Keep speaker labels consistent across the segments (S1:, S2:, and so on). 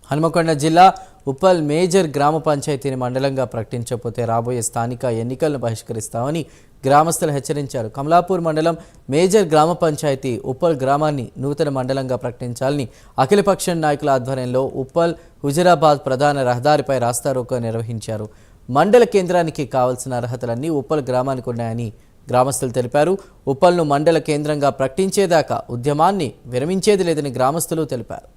S1: హనుమకొండ జిల్లా ఉప్పల్ మేజర్ గ్రామ పంచాయతీని మండలంగా ప్రకటించకపోతే రాబోయే స్థానిక ఎన్నికలను బహిష్కరిస్తామని గ్రామస్తులు హెచ్చరించారు. కమలాపూర్ మండలం మేజర్ గ్రామ పంచాయతీ ఉప్పల్ గ్రామాన్ని నూతన మండలంగా ప్రకటించాలని అఖిలపక్షం నాయకుల ఆధ్వర్యంలో ఉప్పల్ హుజురాబాద్ ప్రధాన రహదారిపై రాస్తారోకో నిర్వహించారు. మండల కేంద్రానికి కావాల్సిన అర్హతలన్నీ ఉప్పల్ గ్రామానికి ఉన్నాయని గ్రామస్తులు తెలిపారు. ఉప్పల్ను మండల కేంద్రంగా ప్రకటించేదాకా ఉద్యమాన్ని విరమించేది లేదని గ్రామస్తులు తెలిపారు.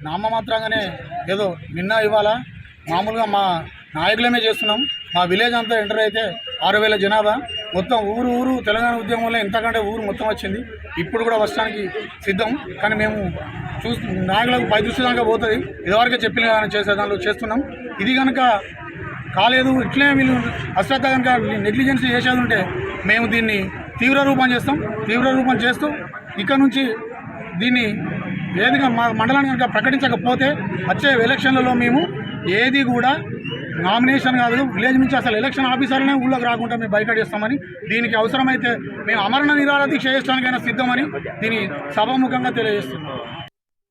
S2: నామమాత్రంగానే ఏదో నిన్న ఇవాళ మామూలుగా మా నాయకులమే చేస్తున్నాం. మా విలేజ్ అంతా ఎంటర్ అయితే 6,000 జనాభా, మొత్తం ఊరు తెలంగాణ ఉద్యమంలో ఎంతకంటే ఊరు మొత్తం వచ్చింది. ఇప్పుడు కూడా వచ్చడానికి సిద్ధం. కానీ మేము నాయకులకు పై దృష్టి దాకా పోతుంది. ఇదివరకే చెప్పిన చేసే దానిలో చేస్తున్నాం. ఇది కనుక కాలేదు, ఇట్లే వీళ్ళు అశ్రద్ధ కనుక నెగ్లిజెన్సీ చేసేది ఉంటే మేము దీన్ని తీవ్ర రూపం చేస్తూ ఇక్కడ నుంచి దీన్ని ఏదిగా మా మండలాన్ని కనుక ప్రకటించకపోతే వచ్చే ఎలక్షన్లలో మేము ఏది కూడా నామినేషన్ కాదు, విలేజ్ నుంచి అసలు ఎలక్షన్ ఆఫీసర్లనే ఊళ్ళోకి రాకుండా మేము బైకాట్ చేస్తామని, దీనికి అవసరమైతే మేము అమరణ నిరాహార దీక్ష చేయడానికైనా సిద్ధమని దీన్ని సభాముఖంగా తెలియజేస్తున్నాం.